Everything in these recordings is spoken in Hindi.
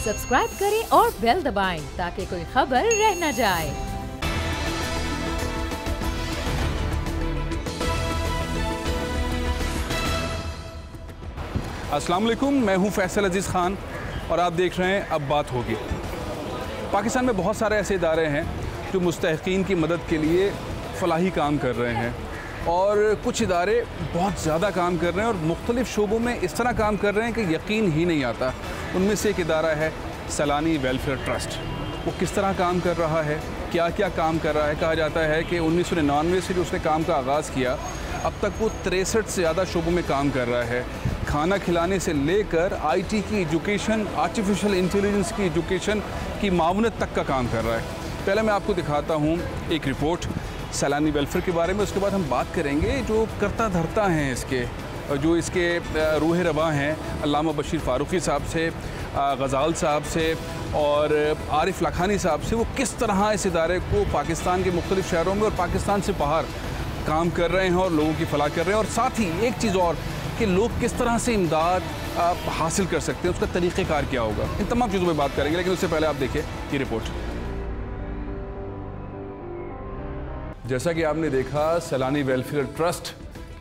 सब्सक्राइब करें और बेल दबाएं ताकि कोई खबर रह न जाए। अस्सलाम वालेकुम, मैं हूं फैसल अजीज़ ख़ान और आप देख रहे हैं अब बात होगी। पाकिस्तान में बहुत सारे ऐसे इदारे हैं जो मुस्तहिक़ीन की मदद के लिए फ़लाही काम कर रहे हैं और कुछ इदारे बहुत ज़्यादा काम कर रहे हैं और मुख्तलिफ़ शोबों में इस तरह काम कर रहे हैं कि यकीन ही नहीं आता। उनमें से एक इदारा है सैलानी वेलफेयर ट्रस्ट। वो किस तरह काम कर रहा है, क्या क्या काम कर रहा है। कहा जाता है कि 1999 से जो उसने काम का आगाज़ किया अब तक वो 63 से ज़्यादा शोबों में काम कर रहा है। खाना खिलाने से लेकर IT की एजुकेशन, आर्टिफिशियल इंटेलिजेंस की एजुकेशन की मावनत तक का काम कर रहा है। पहले मैं आपको दिखाता हूँ एक रिपोर्ट सैलानी वेलफेयर के बारे में। उसके बाद हम बात करेंगे जो करता धरता हैं इसके, जो इसके रूह रवा हैं, अल्लामा बशीर फ़ारूकी साहब से, गज़ाल साहब से और आरिफ लाखानी साहब से। वो किस तरह इस इदारे को पाकिस्तान के मुख्तलिफ़ शहरों में और पाकिस्तान से बाहर काम कर रहे हैं और लोगों की फ़लाह कर रहे हैं। और साथ ही एक चीज़ और कि लोग किस तरह से इमदाद हासिल कर सकते हैं, उसका तरीक़ेकार क्या होगा। इन तमाम चीज़ों पर बात करेंगे, लेकिन उससे पहले आप देखिए ये रिपोर्ट। जैसा कि आपने देखा, सैलानी वेलफेयर ट्रस्ट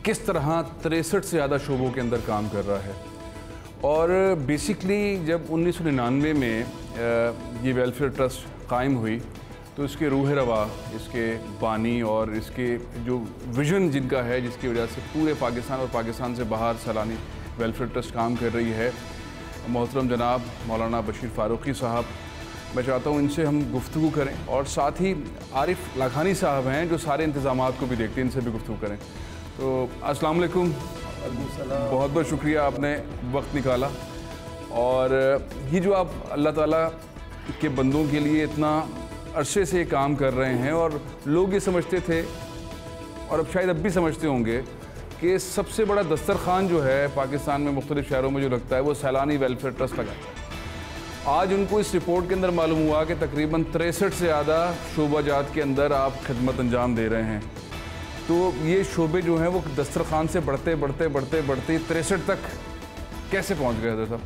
किस तरह 63 से ज़्यादा शोबों के अंदर काम कर रहा है। और बेसिकली जब 1999 में ये वेलफेयर ट्रस्ट कायम हुई तो इसके रूह रवा, इसके बानी और इसके जो विज़न जिनका है, जिसकी वजह से पूरे पाकिस्तान और पाकिस्तान से बाहर सैलानी वेलफेयर ट्रस्ट काम कर रही है, मोहतरम जनाब मौलाना बशीर फ़ारूकी साहब। मैं चाहता हूँ इनसे हम गुफ्तगू करें और साथ ही आरिफ लाखानी साहब हैं जो सारे इंतज़ामात को भी देखते हैं, इनसे भी गुफ्तगू करें। तो अस्सलाम वालेकुम, बहुत बहुत शुक्रिया आपने वक्त निकाला। और ये जो आप अल्लाह ताला के बंदों के लिए इतना अरसे से काम कर रहे हैं और लोग ये समझते थे और अब शायद अब भी समझते होंगे कि सबसे बड़ा दस्तरखान जो है पाकिस्तान में मुख्तलिफ़ शहरों में जो लगता है वो सैलानी वेलफेयर ट्रस्ट लगाता है। आज उनको इस रिपोर्ट के अंदर मालूम हुआ कि तकरीबन 63 से ज़्यादा शोबाजात के अंदर आप खिदमत अंजाम दे रहे हैं। तो ये शोबे जो हैं वो दस्तरखान से बढ़ते बढ़ते बढ़ते बढ़ते 63 तक कैसे पहुँच गए हज़रत साहब?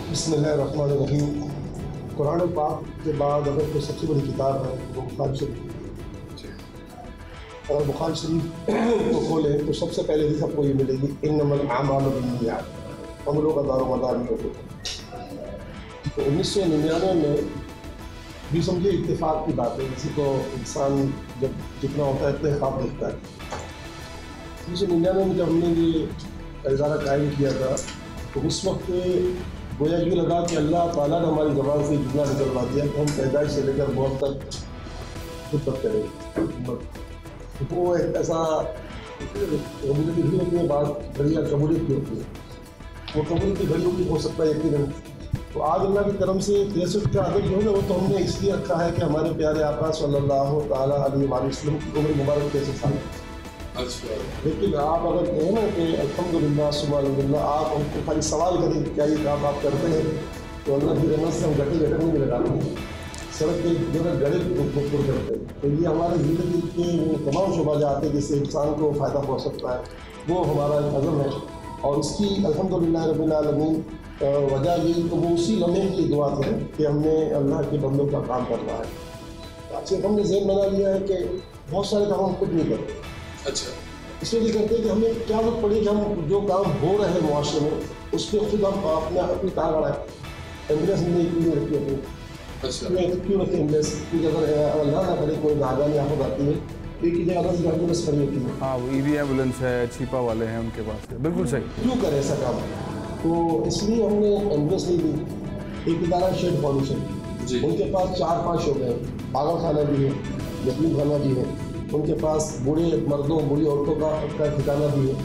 बिस्मिल्लाहिर्रहमानिर्रहीम। कुरान पाक के बाद अगर कोई सबसे बड़ी किताब है वो बुखारी शरीफ। अगर बुखारी शरीफ को खोलें तो सबसे पहले ही सबको ये मिलेगी इन्नमल आमालु बिन्नियात, अमलों का दारोमदार नहीं होता। तो 1999 में भी समझिए इत्तेफाक की बात है, किसी को इंसान जब जितना होता है इतने ख्वाब देखता है। 1999 में जब हमने ये इदारा कायम किया था तो उस वक्त गोया यूँ लगा कि अल्लाह ताला ने हमारी ज़बान से जुमला निकलवा दिया कि हम पैदाइश से लेकर मौत तक खिदमत करेंगे। वो एक ऐसा कबूलियत भी होती है, बात बढ़िया कबूलियत भी होती है। वो कबूलियत की घड़ियों की हो सकता है यकीनन। तो आज अल्लाह की तरफ से 63 का अदद जो है ना वो तो हमने इसलिए रखा है कि हमारे प्यारे आका सल्लल्लाहु ताला अलैहि वसल्लम की उम्र मुबारक 63 साल। अच्छा। लेकिन आप अगर कहें ना कि अल्हम्दुलिल्लाह सुब्हान अल्लाह, आप हमको खाली सवाल करें कि क्या ये काम आप करते हैं, तो अल्लाह की रहमत से हम गटे में भी लगाते हैं, सड़क के जगह गड़े पुर करते हैं। तो ये हमारी ज़िंदगी के वो तमाम शोबाजात हैं जिससे इंसान को फ़ायदा पहुँच सकता है, वो हमारा अज़म है। और इसकी अल्हम्दुलिल्लाह रब्बिल आलमीन वजह ये तो वो उसी लम्हे की दुआ है कि हमने अल्लाह के बंदों का काम करना है। अच्छे हमने ज़हन बना लिया है कि बहुत सारे काम हम खुद नहीं करते। अच्छा। इसलिए नहीं करते कि हमें क्या जरूरत पड़ी कि हम जो काम हो रहे हैं मुआशरे में उस पर खुद हम अपनी कार बढ़ाएँ। एम्बुलेंस हमने क्यों रखी अपनी? अच्छा। क्यों रखी एम्बुलेंस? क्योंकि अगर अल्लाह ना करे कोई नागानी आफत आती है, एक ही जगह 10 एम्बुलेंस खड़ी होती है। हाँ, वो EV एम्बुलेंस है, छिपा वाले हैं उनके पास। बिल्कुल सही। क्यों करें ऐसा काम? तो इसलिए हमने एम्बुलेंस नहीं दी। एक इदारा शेड फाउंडेशन, उनके पास 4-5 शोबे हैं, पागल खाना भी है, यतीम खाना भी है, उनके पास बूढ़े मर्दों बूढ़ी औरतों का ठिकाना भी है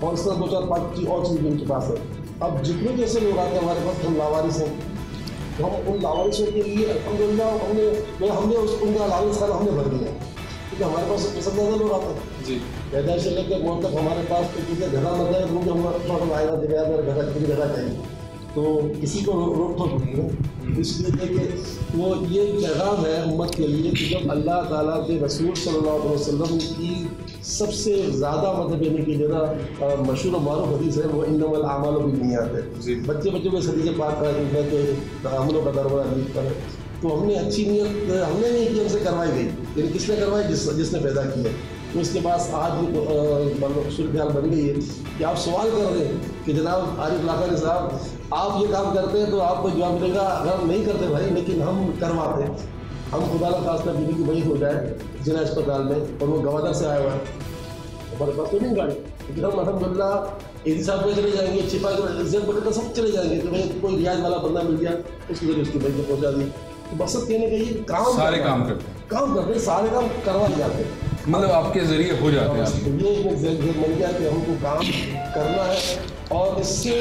और इस तरह 2-4-5 और चीज़ भी उनके पास है। अब जितने जैसे लोग आते हैं हमारे पास, हम लावारिस हैं, तो हम उन लावारिसों के लिए अल्हम्दुलिल्लाह हमने उनका लावारिस खाना हमने भर दिया, क्योंकि हमारे पास पसंद ज़्यादा लोग आते हैं जी। पैदाइश से लेकर मौत तक हमारे पास तो किसी घर मतलब है तो मुझे हम आएगा दिखाया मेरे घर किसी जगह चाहिए, तो किसी को रोक टोक नहीं है। इसलिए देखिए वो ये पैगाम है उम्मत के लिए कि जब अल्लाह ताला के रसूल सल्लल्लाहु अलैहि वसल्लम की सबसे ज़्यादा मतलब यानी कि जो ना मशहूर मारूफ हदीस है वो इन्नमल आमालु बिन्नियात है। बच्चे को इस हदीस पाक का अमलों का दरबार हदीस पर है। तो हमने अच्छी नीयत हमने नहीं की, हमसे करवाई गई। यानी किसने करवाई? जिसने पैदा किया। तो इसके पास आज सूरत ख्याल बन गई है कि आप सवाल कर रहे हैं कि जनाब आरिफ लाखानी साहब आप ये काम करते हैं तो आपको जवाब मिलेगा अगर हम नहीं करते भाई, लेकिन हम करवाते हैं। हम खुदा न खास्ता बीवी की वही हो जाए जिला अस्पताल में और वो गवादर से आया हुआ है, हमारे पास तो नहीं गाड़ी, लेकिन हम अलहमदुलिल्लाह एडी साहब में चले जाएंगे, छिपा के सब चले जाएंगे कि भाई कोई रियाज वाला बंदा मिल गया उसकी जरिए उसकी बैंक में पहुँचा दी। तो मकसद कहने का ये सारे काम करते हैं, सारे काम करवा जाते हैं, मतलब आपके जरिए हो जाते हैं। ये एक बन गया कि हमको काम करना है और इससे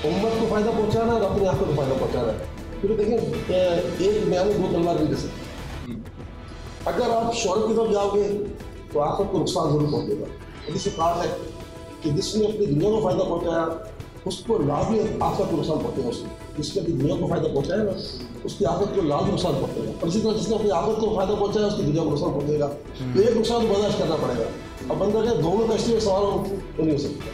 उम्मत को फ़ायदा पहुँचाना है और अपनी आँखों को फ़ायदा पहुँचाना है। क्योंकि देखिए एक म्यान दो तलवार भी दे सकते। अगर आप शौहरत की तरफ जाओगे तो आपको नुकसान जरूर पहुँचेगा। जिससे कहा है कि जिसने अपनी दुनिया को फ़ायदा पहुँचाया उसको लाजमी आखिरत को नुकसान पहुँचेगा। उसको जिसने अपनी दुनिया को फ़ायदा पहुँचाया ना उसकी आखिरत को लाजमी नुकसान पहुँचेगा। और इसी तरह जिसने अपनी आखिरत को फ़ायदा पहुँचाया उसकी दुनिया को नुकसान पहुँचेगा। तो एक नुकसान तो बर्दाश्त करना पड़ेगा। अब बंदा क्या दोनों का इसलिए सवाल तो नहीं हो सकता।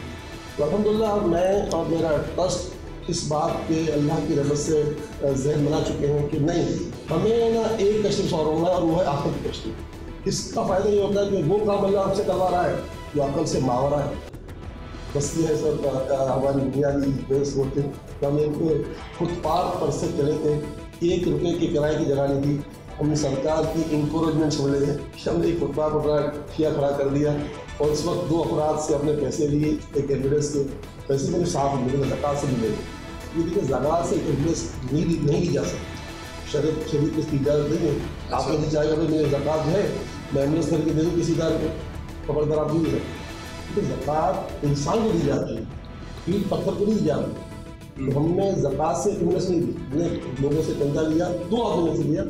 तो अल्हम्दुलिल्लाह मैं और मेरा ट्रस्ट इस बात के अल्लाह की रहमत से जहन बना चुके हैं कि नहीं, हमें ना एक कश्ती सवार होना है और वो है आखिरत की कश्ती। इसका फ़ायदा ये होता है कि वो काम अल्लाह आपसे करवा रहा है जो अकल से मावरा है। बस ये है सर हमारी बुनियादी बेस होते। तो हम एक फुटपाथ पर से चले थे, 1 रुपये की किराए की जगह नहीं थी। हमने सरकार की इंकरेजमेंट समझ लिए कि हमने एक फुटपाथ पर किया खड़ा कर दिया और इस वक्त 2 अफराद से अपने पैसे लिए, एक एविडेंस के पैसे मेरे साफ मिले, ज़कात से मिले। ये देखिए ज़कात से एविडेंस नहीं ली जा सकती, शरीर की इसकी इजाज़त नहीं है। आपको नहीं चाहेगा भाई मेरे ज़कात है मैं एविडेंस करके दे दूँ किसी इदारे को, खबरदार आप नहीं है। क्योंकि ज़कात इंसान को दी जाती है, ईंट पत्थर को नहीं दी जाती। तो हमने ज़कात से एविडेंस नहीं दी, हमने लोगों से चंदा लिया, 2 आदमियों से लिया।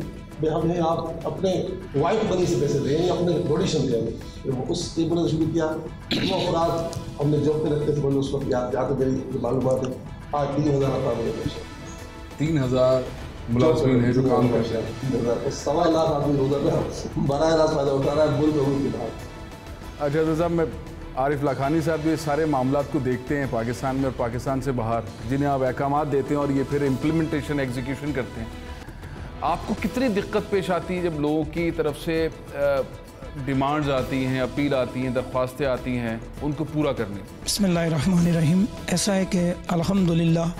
हमें आप अपने वाइफ बनी से पैसे दें या अपने डोनेशन दें। उस टेबल ने शुरू किया। 2 अफराद हमने जॉब पे रखते थे, बोले उस वक्त यहाँ तो मेरी मालूम है आज 3000 अफराद मुझे पैसा 3000 मुलाजिमीन है जो काम करते हैं। 3000 सवा लाख आदमी रोजाना बराह रास्त फायदा उठा रहा है मुल्क के बाहर। अच्छा साहब, मैं आरिफ लाखानी साहब ये सारे मामलात को देखते हैं पाकिस्तान में और पाकिस्तान से बाहर, जिन्हें आप अहकामात देते हैं और ये फिर इम्प्लीमेंटेशन एग्जीक्यूशन करते हैं। आपको कितनी दिक्कत पेश आती है जब लोगों की तरफ से डिमांड्स आती हैं, अपील आती हैं, दरख्वास्तें आती हैं, उनको पूरा करने? बिस्मिल्लाहिर्रहमानिर्रहीम। ऐसा है कि अल्हम्दुलिल्लाह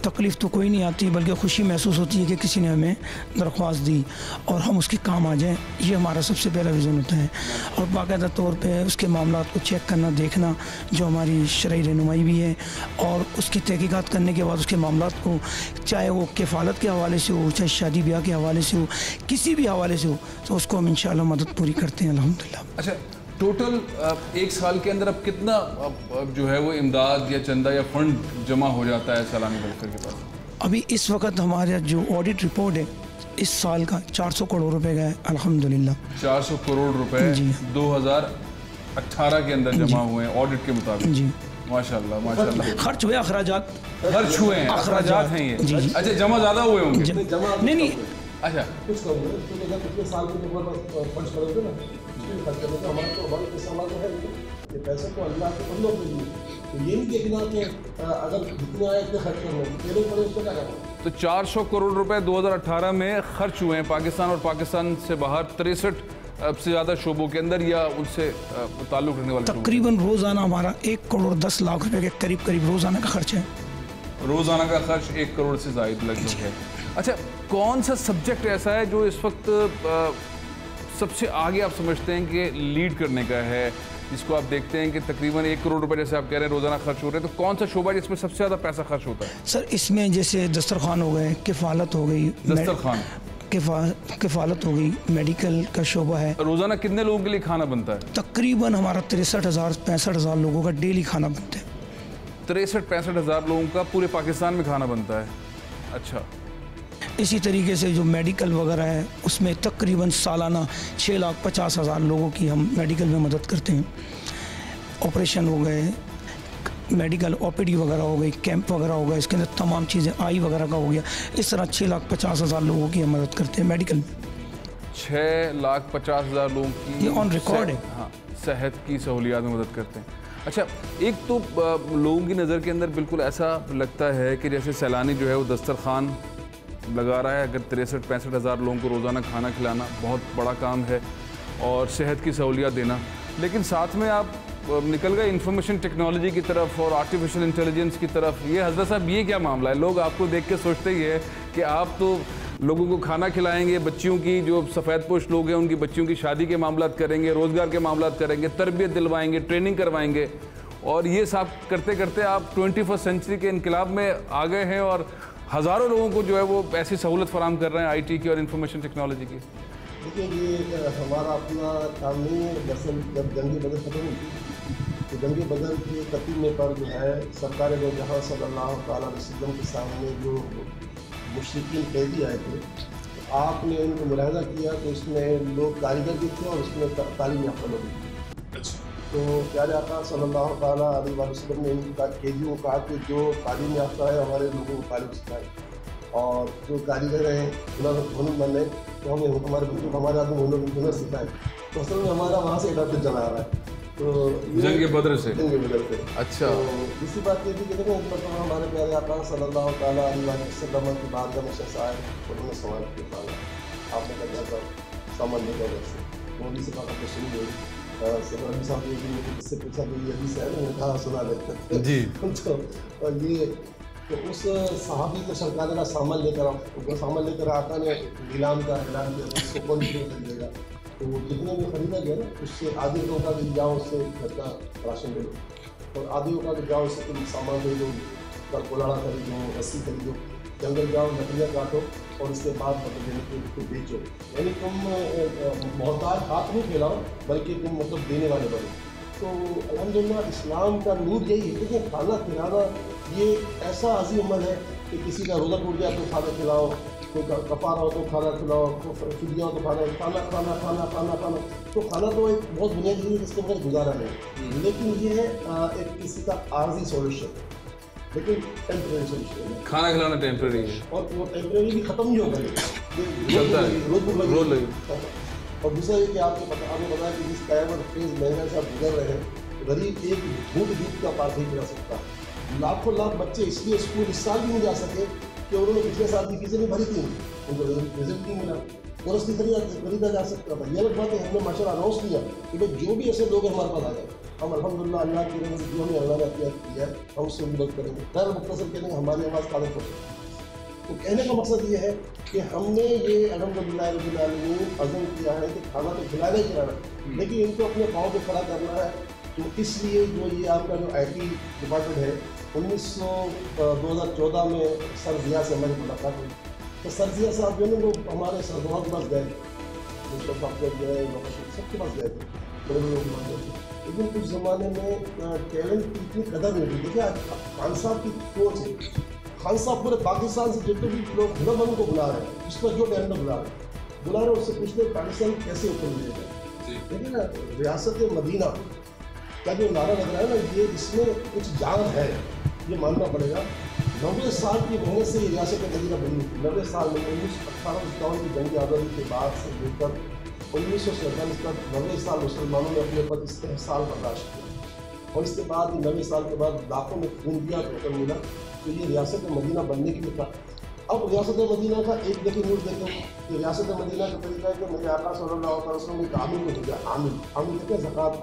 तकलीफ़ तो कोई नहीं आती, बल्कि खुशी महसूस होती है कि किसी ने हमें दरख्वास्त दी और हम उसके काम आ जाएं। ये हमारा सबसे पहला विज़न होता है। और बाकायदा तौर पे उसके मामलात को चेक करना, देखना, जो हमारी शरई रहनुमाई भी है, और उसकी तहकीकात करने के बाद उसके मामलात को, चाहे वो किफ़ालत के हवाले से हो, चाहे शादी ब्याह के हवाले से हो, किसी भी हवाले से हो, तो उसको हम इंशाअल्लाह मदद पूरी करते हैं अल्हम्दुलिल्लाह। अच्छा, टोटल 1 साल के अंदर अब कितना जो है वो इमदाद या चंदा या फंड जमा हो जाता है सैलानी वेलफेयर के पास? अभी इस वक्त हमारा जो ऑडिट रिपोर्ट है इस साल का 400 करोड़ रुपए का है अल्हम्दुलिल्लाह। 400 करोड़ रुपए 2018 के अंदर जमा हुए हैं ऑडिट के मुताबिक। जी माशाल्लाह माशाल्लाह। खर्च हुए, अखराजात हुए हैं, अखराजात हैं ये। जी। अच्छा, जमा ज़्यादा हुए होंगे? नहीं अच्छा, कुछ कम है तो पिछले साल के ऊपर फंड करोगे ना खर्च करने का हमारे पैसा है ये पैसे तो अल्लाह के बंदों के लिए। तो ये नहीं देखना कि अगर जितने आए इतने खर्च करना तेरे पड़े उसको क्या करना। तो 400 करोड़ रुपए 2018 में खर्च हुए हैं पाकिस्तान और पाकिस्तान से बाहर 63 से ज़्यादा शोबों के अंदर या उनसे ताल्लुक़ रखने वाले। तकरीबन रोज़ाना हमारा 1 करोड़ 10 लाख रुपए के करीब रोज़ाना का खर्च है। रोज़ाना का खर्च 1 करोड़ से ज़ायद लगभग है। अच्छा, कौन सा सब्जेक्ट ऐसा है जो इस वक्त सबसे आगे आप समझते हैं कि लीड करने का है, जिसको आप देखते हैं कि तकरीबन 1 करोड़ रुपए जैसे आप कह रहे हैं रोज़ाना खर्च हो रहे हैं, तो कौन सा शोबा जिसमें सबसे ज़्यादा पैसा खर्च होता है? सर इसमें जैसे दस्तरखान हो गए, किफ़ालत हो गई, दस्तरखान, किफ़ालत हो गई, मेडिकल का शोबा है। रोज़ाना कितने लोगों के लिए खाना बनता है? तकरीबन हमारा 63,000-65,000 लोगों का डेली खाना बनता है। 63-65,000 लोगों का पूरे पाकिस्तान में खाना बनता है। अच्छा, इसी तरीके से जो मेडिकल वगैरह है उसमें तकरीबन सालाना 6,50,000 लोगों की हम मेडिकल में मदद करते हैं। ऑपरेशन हो गए, मेडिकल ओपीडी वगैरह हो गई, कैंप वगैरह हो गया, इसके अंदर तमाम चीज़ें आई वगैरह का हो गया। इस तरह 6,50,000 लोगों की हम मदद करते हैं मेडिकल में। 6,50,000 लोगों की ये ऑन रिकॉर्ड है। हाँ, सेहत की सहूलियात में मदद करते हैं। अच्छा, एक तो लोगों की नज़र के अंदर बिल्कुल ऐसा लगता है कि जैसे सैलानी जो है वो दस्तरखान लगा रहा है। अगर 63-65 हज़ार लोगों को रोज़ाना खाना खिलाना बहुत बड़ा काम है और सेहत की सहूलियत देना, लेकिन साथ में आप निकल गए इंफॉर्मेशन टेक्नोलॉजी की तरफ और आर्टिफिशियल इंटेलिजेंस की तरफ। ये हज़रत साहब, ये क्या मामला है? लोग आपको देख के सोचते ही है कि आप तो लोगों को खाना खिलाएंगे, बच्चियों की जो सफ़ेद पोश लोग हैं उनकी बच्चियों की शादी के मामलात करेंगे, रोज़गार के मामलात करेंगे, तरबियत दिलवाएंगे, ट्रेनिंग करवाएंगे, और ये सब करते करते आप 21वीं सेंचुरी के इनकलाब में आ गए हैं और हज़ारों लोगों को जो है वो ऐसी सहूलत फराहम कर रहे हैं आईटी की और इंफॉर्मेशन टेक्नोलॉजी की। देखिए, ये हमारा अपना काम नहीं है। दरअसल जब जंगी बदल खत्म हुई तो जंगी बदल के कतीमे पर जो है सरकार दो जहाँ सल्लल्लाहु अलैहि वसल्लम के सामने जो मुशरिकीन कैदी आए थे, तो आपने उनको मुलाहजा किया तो इसमें लोग कारीगर भी थे और इसमें तालीम याफ्ता लोग भी। तो प्यारे आका सल्लल्लाहु अलैहि वसल्लम ने इन कैदियों को कहा कि जो तालीम याफ्ता है हमारे लोगों को तालीम सिखाए, और जो कारीगर हैं हुनरमंद है तो हमें हमारे बच्चों को हमारे आदमी हुनर सिखाए। तो असल में हमारा वहाँ से एडाप्ट चला आ रहा है। तो जंग बदर से। अच्छा, तो दूसरी बात ये थी कि देखो, मतलब हमारे प्यारे आका सल्लल्लाहु अलैहि वसल्लम की बारगाह में शख्स आए, उन्होंने सवाल किया, आपने कहा था सामान लेकर वैसे मोदी से बात सुनी गई, रबी साहब ने इससे पूछा कि ये हदीस है, मैंने कहा सुना देते जी। तो ये तो उस सहाबी को सरकार का सामान लेकर आओ, सामान लेकर आका ने नीलाम का ऐलान किया, उसको कौन खरीदेगा? तो जितने भी खरीदा गया ना, उससे आधे लोगों का भी जाओ, उससे घर का राशन ले लो, और आधे का भी जाओ, उससे तुम सामान ले लो, कल कोलाड़ा खरीदो, रस्सी खरीदो, जंगल जाओ, लकड़ियाँ काटो, और उसके बाद मतलब उसको बेचो। यानी तुम मोहताज हाथ नहीं फैलाओ, बल्कि तुम मतलब देने वाले बनो। तो अल्हम्दुलिल्लाह इस्लाम का नूर यही है। देखिए, खाना खिलाना ये ऐसा अजीम अमल है कि किसी का रोज़ा टूट गया तो खाना खिलाओ, कोई कफारा हो तो खाना खिलाओ, फिदिया हो तो खाना खाना खाना खाना खाना खाना तो खाना तो एक बहुत बुनियादी चीज़ है जिसके बगैर गुजारा नहीं। लेकिन ये है एक किसी का आर्जी सॉल्यूशन, लेकिन टेम्प्रेरी सॉल्यूशन है। खाना खिलाना टेम्प्रेरी है, और वो टेम्प्रेरी भी ख़त्म नहीं होगा, रोज़ लगी। और दूसरा ये कि आपने बताया कि जिस क़यामत फेज़ महंगाई से आप गुजर रहे हैं, गरीब एक घूट दूध का पास नहीं पिला सकता। लाखों लाख बच्चे इसलिए स्कूल इस साल भी नहीं जा सके कि उन्होंने पिछले साल की फीसें भी भरी थी, उनको रिजल्ट नहीं मिला, कोर्स की खरीदा जा सकता था। ये अलग बात है, हमने माशाल्लाह अनाउंस किया कि भाई जो भी ऐसे लोग हमारे पास आ जाए, हम अल्हम्दुलिल्लाह अल्लाह की रहमत से जो हमें अल्लाह ने अतियात किया है हम उससे मदद करेंगे। खैर मुख्तसर कहने हमारी आवाज़ कागज पहुँचे। तो कहने का मकसद ये है कि हमने ये अल्हम्दुलिल्लाह रब्बिल आलमीन अज़म किया है कि खाना तो खिलाना ही खिलाना, लेकिन इनको अपने पाँव पे खड़ा करना है। तो इसलिए जो ये आपका जो IT डिपार्टमेंट है, 2014 में सर ज़िया से हमारी मुलाकात हुई। तो सर ज़िया साहब जो है ना, वो हमारे सरदोहा के पास गए, सॉफ्टवेयर जो है सबके पास गए थे, बड़े बड़े लोग मान गए थे। लेकिन कुछ ज़माने में टैलेंट की इतनी कदर नहीं हुई। देखिए, आज खान साहब की सोच है, खान साहब पूरे पाकिस्तान से जितने भी लोग हुनरमंद को बुला रहे हैं, जिस पर जो टैलेंट बुला रहे हैं, उससे पूछते हैं पाकिस्तान कैसे ऊपर मिलेगा। देखिए ना, रियासत मदीना का जो नारा लग रहा है ना, ये इसमें कुछ जान है, ये मानना पड़ेगा। 90 साल की मेहनत से ये रियासत मदीना बनी। 90 साल में 1858 की जंग आज़ादी के बाद से लेकर 1947 तक 90 साल मुसलमानों ने अपने ऊपर इस्तेहसाल बर्दाश्त किया, और इसके बाद 90 साल के बाद लाखों में खून दिया तो मिला, तो ये रियासत मदीना बनने के लिए था। अब रियासत मदीना का एक देखिए नूर देखें कि रियासत मदीना का तरीका है कि मेरे आका सल्लल्लाहु अलैहि वसल्लम एक आमिल में हो गया, आमिल कहते हैं ज़कात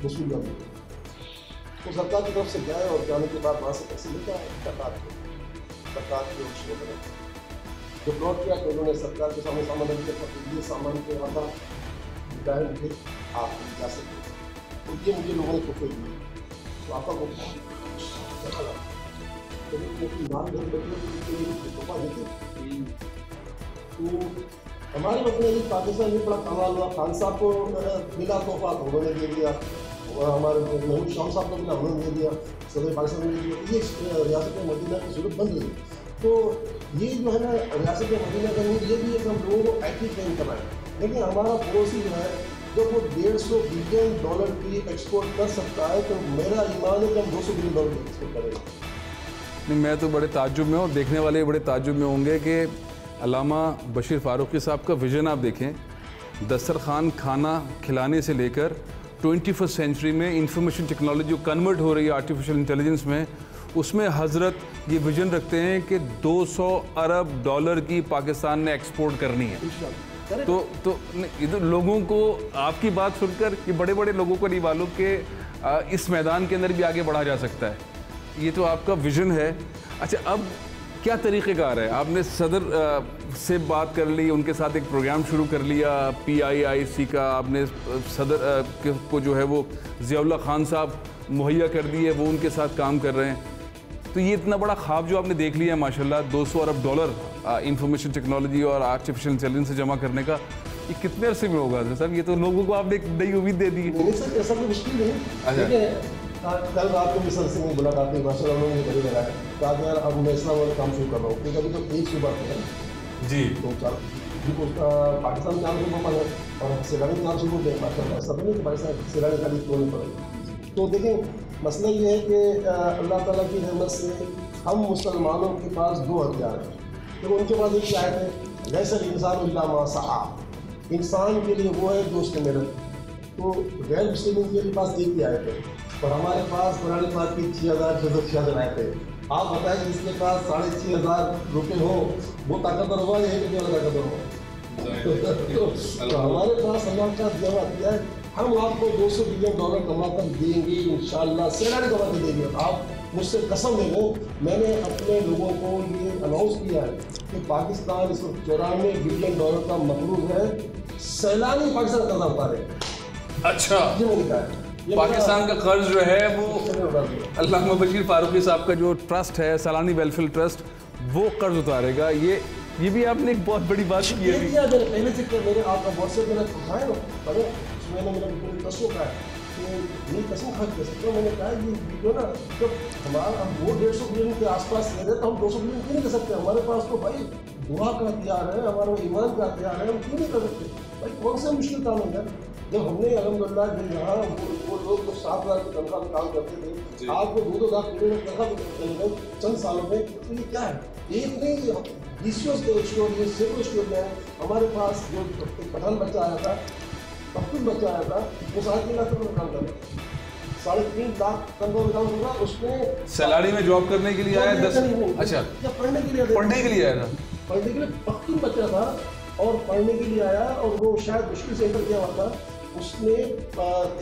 वसूल करने। तो सरकार की तरफ से गए और जाने के बाद वहाँ से पैसे लेकर आए ज़कात के शुरू करें। जो प्लॉट किया तो उन्होंने सरकार के सामने सामान रखे, ये सामान के आका गाय मुझे आप जा सकते, तो ये मुझे लोगों ने तोहफे दिए। तो आपका को तो हमारे मतलब पाकिस्तान में बड़ा कमाल हुआ। खान साहब को मिला तोहफा तो उन्होंने दे दिया, और हमारे महमूद शाह साहब को मिला उन्होंने दे दिया, सदर पाकिस्तान ने दे दिया। ये रियासत मदीना की सूरत बन रही। तो ये जो है ना रियासत मदीना का नूर, ये भी एक हम लोगों को IT ट्रेन करना है। लेकिन हमारा पड़ोसी जो है जब वो $150 बिलियन की एक्सपोर्ट कर सकता है, तो मेरा ईमान है कि हम $200 बिलियन की एक्सपोर्ट करेंगे। नहीं, मैं तो बड़े ताज्जुब में हूँ, देखने वाले बड़े ताज्जुब में होंगे कि अल्लामा बशीर फ़ारूक़ी साहब का विज़न आप देखें दस्तरखान खाना खिलाने से लेकर 21st सेंचुरी में इंफॉर्मेशन टेक्नोलॉजी जो कन्वर्ट हो रही है आर्टिफिशियल इंटेलिजेंस में, उसमें हज़रत ये विजन रखते हैं कि 200 अरब डॉलर की पाकिस्तान ने एक्सपोर्ट करनी है। तो ये तो लोगों को आपकी बात सुनकर ये बड़े बड़े लोगों को नहीं मालूम कि इस मैदान के अंदर भी आगे बढ़ा जा सकता है। ये तो आपका विजन है। अच्छा, अब क्या तरीक़ेकार है? आपने सदर से बात कर ली, उनके साथ एक प्रोग्राम शुरू कर लिया PIIC का, आपने सदर को जो है वो ज़ियाउल्लाह खान साहब मुहैया कर दिए, वो उनके साथ काम कर रहे हैं। तो ये इतना बड़ा ख्वाब जो आपने देख लिया माशाल्लाह, 200 अरब डॉलर इंफॉर्मेशन टेक्नोलॉजी और आर्टिफिशियल इंटेलिजेंस से जमा करने का, ये कितने अरसे में होगा सर? ये तो लोगों को आपने एक नई उम्मीद दे दी है। नहीं सर, ऐसा कोई मुश्किल नहीं। अच्छा, कल रात को भी सर से मुलाकात हुई, माशाल्लाह उन्होंने मुझे बड़ी लगाया, कहा यार अब मैं इस्लाम वाला काम शुरू कर रहा हूँ, क्योंकि अभी तो एक सूबा है जी, तो उनको उसका पाकिस्तान में नाम शुरू है और सैलानी नाम शुरू हो गया। ऐसा तो नहीं कि पाकिस्तान सैलानी खाली तोड़ने पड़े। तो देखें, मसला ये है कि अल्लाह ताला की रहमत से हम मुसलमानों के पास दो हथियार हैं। तो उनके पास एक आयत है, लैसल इंसान इल्ला मा सआ, इंसान के लिए वो है जो उसने मेहनत। तो गैर मुस्लिमों के पास एक ही आयत है, और हमारे पास कुरान पाक की 6,000 आयत है। आप बताएं, जिसके पास 6,500 रुपये हो वो ताकतवर हुआ या कि ताकतवर हो? तो हमारे पास अल्लाह का दिया हुआ है, हम आपको 200 बिलियन डॉलर कमा कर देंगे इंशाल्लाह, सैलानी कमा के देंगे। आप मुझसे कसम ले लो, मैंने अपने लोगों को ये अनाउंस किया है कि पाकिस्तान इस वक्त 94 बिलियन डॉलर का मकरूज है, सैलानी पाकिस्तान कर्जा उतारे। अच्छा, ये मैंने कहा है। पाकिस्तान का कर्ज जो है वो अल्लामा बशीर फारूकी साहब का जो ट्रस्ट है, सैलानी वेलफेयर ट्रस्ट, वो कर्ज उतारेगा। ये भी आपने एक बहुत बड़ी बात की है। पहले से मेरे आपका व्हाट्सएप मेरा उठाए ना, अरे मैंने मेरा कसम कहा कि ये कसम खा के सकता हूँ। मैंने कहा ये वीडियो ना, जब हमारा हम वो 150 बिलियन के आसपास ले रहे तो हम 200 बिलियन क्यों नहीं कर सकते? हमारे पास तो भाई दुआ का हथियार है, हमारा ईमान का हथियार है, हम क्यों नहीं कर सकते? भाई कौन सा मुश्किल काम है? जब हमने अल्हम्दुलिल्लाह जब यहाँ वो लोग तो 7,000 की तनख्वाह में काम करते थे, आज वो 2-2 लाख रुपये में तनख्वाह चले गए चंद सालों में। तो ये क्या है? एक नहीं, 20 स्टोर, ये सैकड़ों स्टोर हैं। हमारे पास जो पठान बच्चा आया था, पख्तून बच्चा आया था, वो 3.5 लाख रुपये में काम कर रहा था, 3.5 लाख तनख्वाह में काम कर रहा। उसने सैलानी में जॉब करने के लिए आया, 10 अच्छा या पढ़ने के लिए आया था, पढ़ने के लिए पख्तून बच्चा था और पढ़ने के लिए आया, और वो शायद मुश्किल से एंटर किया हुआ था। उसने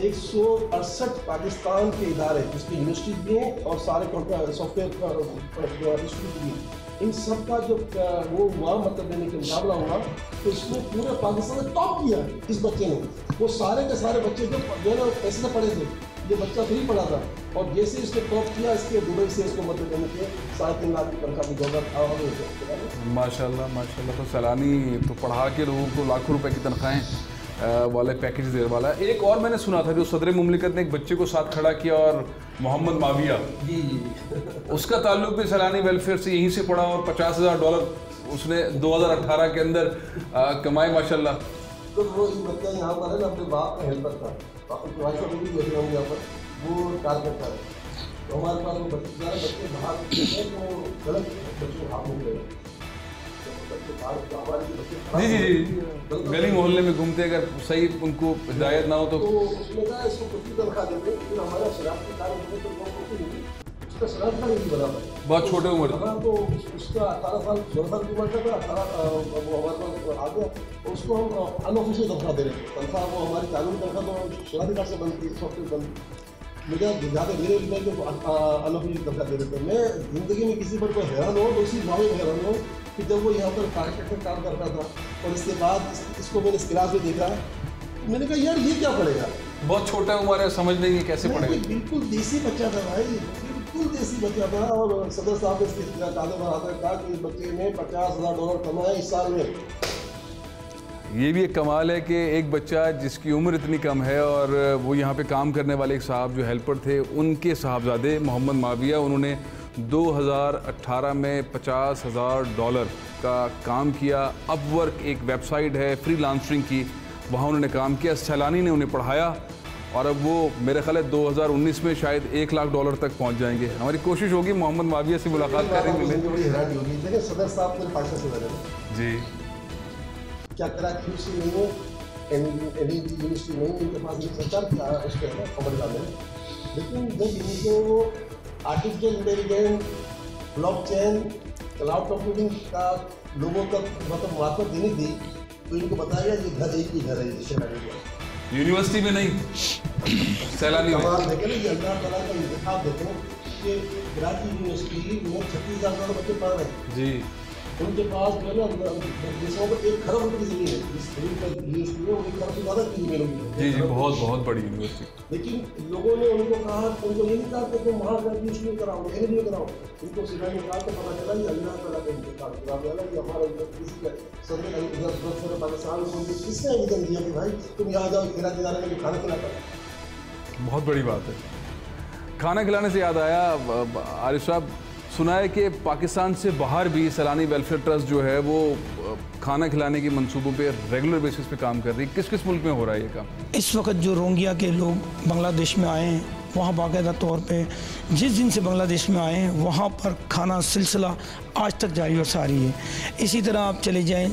168 पाकिस्तान के इदारे, उसकी यूनिवर्सिटी भी हैं और सारे सॉफ्टवेयर इंस्टीट्यूट भी, इन सब का जो वो हुआ मतलब देने के मुकाबला हुआ, तो इसने पूरे पाकिस्तान में टॉप किया इस बच्चे ने। वो सारे के सारे बच्चे जो है ना पैसे से पढ़े थे, ये बच्चा फ्री पढ़ा था, और जैसे इसने टॉप किया, इसके दुबई से इसको मदद देने के 3.5 लाख की तनख्वाह की जरूरत। माशाल्लाह माशाल्लाह। तो सैलानी तो पढ़ा के लोगों को लाखों रुपए की तनख्वाहें वाले पैकेज देने वाला है। एक और मैंने सुना था जो सदर मुमलिकत ने एक बच्चे को साथ खड़ा किया, और मोहम्मद माविया जी उसका ताल्लुक भी सैलानी वेलफेयर से, यहीं से पड़ा, और 50,000 डॉलर उसने 2018 के अंदर कमाए माशाल्लाह। तो वो बच्चा यहाँ पर है ना, अपने बाप का हेल्पर था, अपने भाई साहब भी बैठे होंगे यहाँ पर, वो कार करता है। तो हमारे पास वो बच्चे बाहर तो गलत बच्चों को हाथ में लेगा। जी जी जी, गली मोहल्ले में घूमते, अगर सही उनको हिदायत ना हो तो उसने कहा इसको कुछ भी तनख्वाह देते, लेकिन हमारा शराब के कारण तो उसका शराब का नहीं बराबर, बहुत छोटे उम्र। हाँ, तो उसका 18 साल 16 साल की उम्र का था, 18 वो हमारे पास आ गया, तो उसको हम अनऑफिशियल तनख्वाह दे रहे थे। तनख्वाह वो हमारी कानूनी तनख्वाह तो शराबी कार्ड से बंद की, सॉफ्टवेयर बंद। मुझे ज़्यादा मेरे लिए जो अनऑफिशियल तनख्वाह दे रहे थे। मैं ज़िंदगी में किसी पर कोई हैरान हो तो उसी मामले में हैरान हो कि जब वो यहाँ पर कॉन्ट्रैक्टर काम करता था, और इसके बाद इसको मैंने इस क्लास में देखा, मैंने कहा यार ये क्या पड़ेगा? बहुत छोटा उम्र है, समझ नहीं है कैसे पढ़ेगा। बिल्कुल देसी बच्चा था भाई, बिल्कुल देसी बच्चा था। और सदर साहब ने इसके काले पर आकर कहा कि इस बच्चे ने $50,000 कमाए इस साल में। ये भी एक कमाल है कि एक बच्चा जिसकी उम्र इतनी कम है, और वो यहाँ पे काम करने वाले एक साहब जो हेल्पर थे, उनके साहबजादे मोहम्मद माविया, उन्होंने 2018 में $50,000 का काम किया। अपवर्क एक वेबसाइट है फ्रीलांसिंग की, वहाँ उन्होंने काम किया, सैलानी ने उन्हें पढ़ाया, और अब वो मेरे ख्याल है 2019 में शायद $1 लाख तक पहुँच जाएंगे। हमारी कोशिश होगी मोहम्मद माविया से मुलाकात करेंगे। बड़ी हैरानी होगी, देखिए सदर साहब मेरे पाकिस्तान से बने जी, क्या करा क्यों से नहीं हो, यूनिवर्सिटी नहीं, इनके पास सरकार क्या उसके है ना खबर डाले, लेकिन जब इनको artificial intelligence, blockchain, cloud computing का लोगों तक मतलब मार्फत देनी थी, तो इनको बताया गया ये घर एक ही घर है सैलानी का, यूनिवर्सिटी में नहीं, सैलानी कमाल देखें ना, ये अल्लाह ताला का इंतखाब देखें कि कराची यूनिवर्सिटी में 36,000 बच्चे पढ़ रहे हैं जी, उनके पास जो है ना देशों में 1 खरब रुपये की ज़मीन है, इस यूनिवर्सिटी में 1 खरब से ज़्यादा की ज़मीन होगी। जी जी, बहुत बहुत बड़ी यूनिवर्सिटी। लेकिन लोगों ने उनको कहा, उनको ये नहीं कहा कि तुम वहाँ कर इसमें कराओ, ये नहीं कराओ, उनको सिखाने का तो पता चला कि अल्लाह ताला का इंतकाम करा दिया कि हमारा किसी का सदर पाकिस्तान को किसने आवेदन दिया कि भाई तुम यहाँ जाओ खिला खिलाने में खाना खिलाता है। बहुत बड़ी बात है। खाना खिलाने से याद आया, आरिफ साहब, सुना है कि पाकिस्तान से बाहर भी सैलानी वेलफेयर ट्रस्ट जो है वो खाना खिलाने के मंसूबों पे रेगुलर बेसिस पे काम कर रही है। किस किस मुल्क में हो रहा है ये काम? इस वक्त जो रोहिंग्या के लोग बांग्लादेश में आए हैं, वहाँ बाकायदा तौर पे जिस दिन से बांग्लादेश में आए हैं वहाँ पर खाना सिलसिला आज तक जारी और सारी है। इसी तरह आप चले जाएँ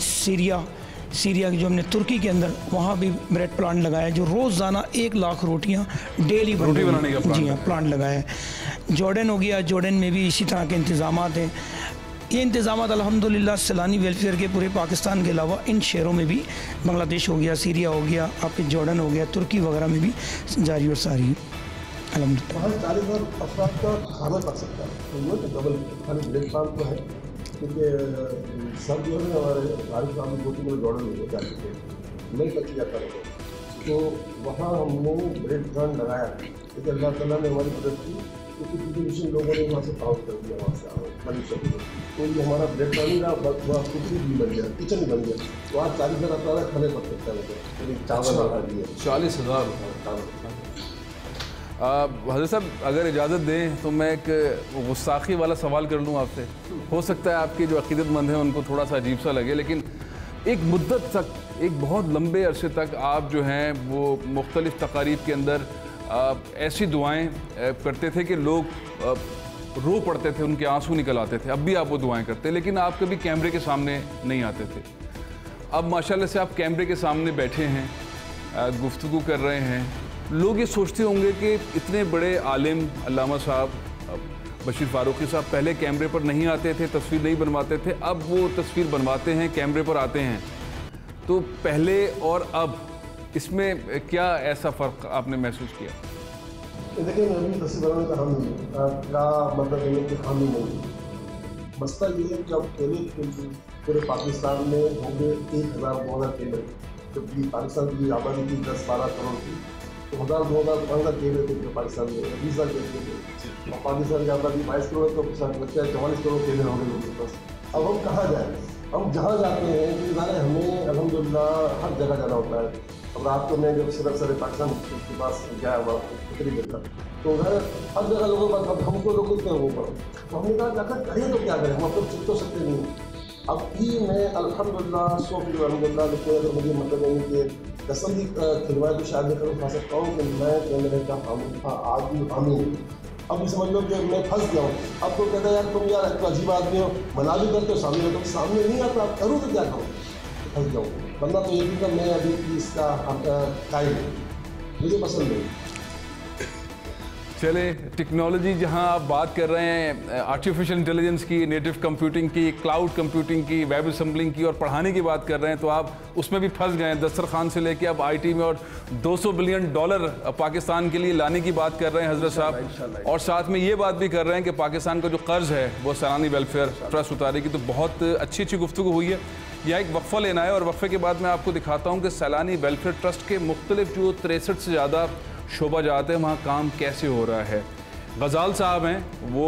सीरिया की जो हमने तुर्की के अंदर वहाँ भी ब्रेड प्लांट लगाया है, जो रोज़ाना 1 लाख रोटियाँ डेली रोटी बनाने का जी हाँ प्लांट लगाया है। जॉर्डन हो गया, जॉर्डन में भी इसी तरह के इंतज़ाम हैं। ये इंतज़ाम अल्हम्दुलिल्लाह सैलानी वेलफेयर के पूरे पाकिस्तान के अलावा इन शहरों में भी, बांग्लादेश हो गया, सीरिया हो गया, आपके जॉर्डन हो गया, तुर्की वगैरह में भी जारी और सारी है अल्हम्दुलिल्लाह। वहाँ 40,000 अफराद का खाना पक सकता है, तो वो तो डबल खाली ब्रेड प्लांट तो है, क्योंकि सब जो है हमारे भारत का कोटी में जॉर्डन हो जा चुके हैं, नहीं कच्ची जाता है, तो वहाँ हमने ब्रेड प्लांट लगाया, लेकिन अल्लाह ताला ने हमारी मदद की, क्योंकि डिस्ट्रीब्यूशन लोगों ने वहाँ से आउट कर दिया, वहाँ से मनीषा, तो ये हमारा ब्रेड प्लांट का वहाँ कुछ भी बन गया, किचन भी बन गया, तो आज 40,000 अफराद खाने पक सकता है, चावल लगा दिए 40,000। हज़रत साहब, अगर इजाज़त दें तो मैं एक गुस्ताखी वाला सवाल कर लूँ आपसे। हो सकता है आपके जो अक़ीदतमंद हैं उनको थोड़ा सा अजीब सा लगे, लेकिन एक मुद्दत तक, एक बहुत लंबे अरसे तक आप जो हैं वो मुख्तलिफ़ तकारीब के अंदर ऐसी दुआएं करते थे कि लोग रो पड़ते थे, उनके आंसू निकल आते थे। अब भी आप वो दुआएं करते, लेकिन आप कभी कैमरे के सामने नहीं आते थे। अब माशाल्लाह से आप कैमरे के सामने बैठे हैं, गुफ्तगू कर रहे हैं। लोग ये सोचते होंगे कि इतने बड़े आलिम अल्लामा साहब बशीर फारूकी साहब पहले कैमरे पर नहीं आते थे, तस्वीर नहीं बनवाते थे, अब वो तस्वीर बनवाते हैं, कैमरे पर आते हैं। तो पहले और अब इसमें क्या ऐसा फ़र्क आपने महसूस किया? देखिए, मैं भी तस्वीर बनाने का हामी का मतलब है कि हामी नहीं। मसला ये है कि अब पहले पूरे पाकिस्तान में होंगे 1,000-2,000 कैमरे, जबकि पाकिस्तान की आबादी थी 10-12 करोड़ की, तो 1,000-2,000 कैमरे थे जो पाकिस्तान में 20,000 कैमरे थे, और पाकिस्तान की आबादी 22 करोड़, तो लगता है 44 करोड़ कैमरे हो गए लोगों के पास। अब हम कहाँ जाएँ? हम जहाँ जाते हैं कि जाने हमें अल्हम्दुलिल्लाह हर जगह जाना होता है। अब रात को मैं जब सर पाकिस्तान के पास गया हुआ उतरी देता, तो उधर हर जगह लोगों के पास हमको लोग कितने वो पर, तो हमने कहा जाकर करें तो क्या करें, हम अपने चुप तो सकते नहीं। अब भी मैं अल्हम्दुलिल्लाह अल्हम्दुलिल्लाह लिखे, तो मुझे मतलब नहीं कि कसम भी खिलवाए तो शायद मैं खा सकता हूँ कि मैं कैमरे का आदमी हामी हूँ। अब समझ लो कि मैं फंस गया हूँ। अब तो कहता है यार तुम यार तो अजीब आदमी हो, मना भी करते हो, सामने तो सामने नहीं आता, आप करूँ तो क्या करूँ, फंस जाऊँ। वरना तो ये भी कि मैं अभी इसका कायल हूँ, मुझे पसंद नहीं। चले, टेक्नोलॉजी जहां आप बात कर रहे हैं आर्टिफिशियल इंटेलिजेंस की, नेटिव कंप्यूटिंग की, क्लाउड कंप्यूटिंग की, वेब असेंबलिंग की और पढ़ाने की बात कर रहे हैं, तो आप उसमें भी फंस गए हैं। दस्तरखान से लेके अब आईटी में, और $200 बिलियन पाकिस्तान के लिए लाने की बात कर रहे हैं हजरत साहब, और साथ में ये बात भी कर रहे हैं कि पाकिस्तान का जो कर्ज है वो सैलानी वेलफेयर ट्रस्ट उतारेगी। तो बहुत अच्छी अच्छी गुफ्तगू हुई है। यह एक वक्फा लेना है, और वक्फे के बाद मैं आपको दिखाता हूँ कि सैलानी वेलफेयर ट्रस्ट के मुख्तलिफ जो 63 से ज़्यादा शोबा जाते हैं वहाँ काम कैसे हो रहा है। गज़ाल साहब हैं, वो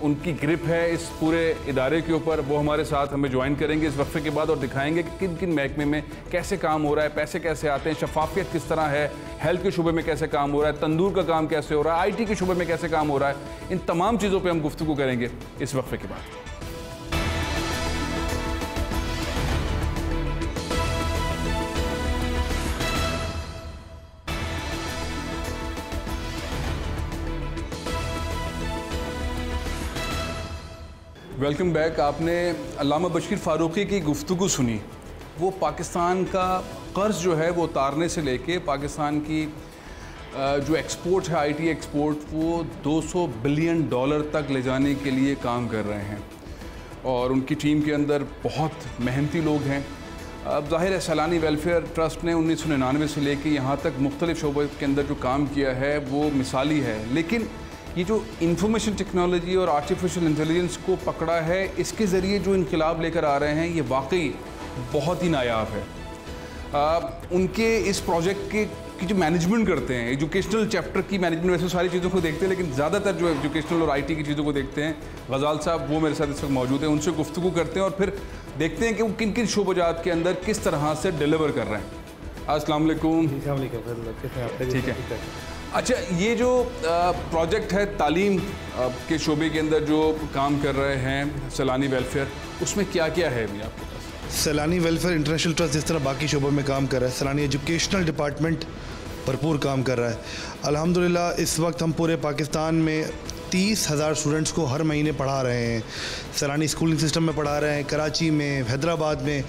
उनकी ग्रिप है इस पूरे इदारे के ऊपर, वो हमारे साथ हमें ज्वाइन करेंगे इस वक्फे के बाद और दिखाएंगे कि किन किन महकमे में कैसे काम हो रहा है, पैसे कैसे आते हैं, शफाफियत किस तरह है, हेल्थ के शुबे में कैसे काम हो रहा है, तंदूर का काम कैसे हो रहा है, आईटी के शुबे में कैसे काम हो रहा है। इन तमाम चीज़ों पर हम गुफ्तगू करेंगे इस वक्फे के बाद। Welcome back. आपने अल्लामा बशीर फ़ारूकी की गुफ्तगू सुनी। वो पाकिस्तान का कर्ज जो है वो उतारने से लेके पाकिस्तान की जो एक्सपोर्ट है, आईटी एक्सपोर्ट, वो 200 बिलियन डॉलर तक ले जाने के लिए काम कर रहे हैं और उनकी टीम के अंदर बहुत मेहनती लोग हैं। अब ज़ाहिर है सैलानी वेलफेयर ट्रस्ट ने 1999 से लेके यहाँ तक मुख्तलिफ शोबों के अंदर जो काम किया है वो मिसाली है, लेकिन ये जो इंफॉर्मेशन टेक्नोलॉजी और आर्टिफिशियल इंटेलिजेंस को पकड़ा है, इसके ज़रिए जो इनकलाब लेकर आ रहे हैं ये वाकई बहुत ही नायाब है। उनके इस प्रोजेक्ट की जो मैनेजमेंट करते हैं, एजुकेशनल चैप्टर की मैनेजमेंट, वैसे सारी चीज़ों को देखते हैं लेकिन ज़्यादातर जो एजुकेशनल और आईटी की चीज़ों को देखते हैं, गजाल साहब वो मेरे साथ इस वक्त मौजूद हैं, उनसे गुफ्तगू करते हैं और फिर देखते हैं कि वो किन किन शोबजात के अंदर किस तरह से डिलीवर कर रहे हैं। अस्सलाम वालेकुम। ठीक है, अच्छा, ये जो प्रोजेक्ट है तालीम के शोबे के अंदर जो काम कर रहे हैं सैलानी वेलफेयर, उसमें क्या क्या है अभी आपके पास? सैलानी वेलफेयर इंटरनेशनल ट्रस्ट जिस तरह बाकी शोबों में काम कर रहा है, सैलानी एजुकेशनल डिपार्टमेंट भरपूर काम कर रहा है। अल्हम्दुलिल्लाह इस वक्त हम पूरे पाकिस्तान में 30,000 स्टूडेंट्स को हर महीने पढ़ा रहे हैं। सैलानी स्कूलिंग सिस्टम में पढ़ा रहे हैं, कराची में, हैदराबाद में,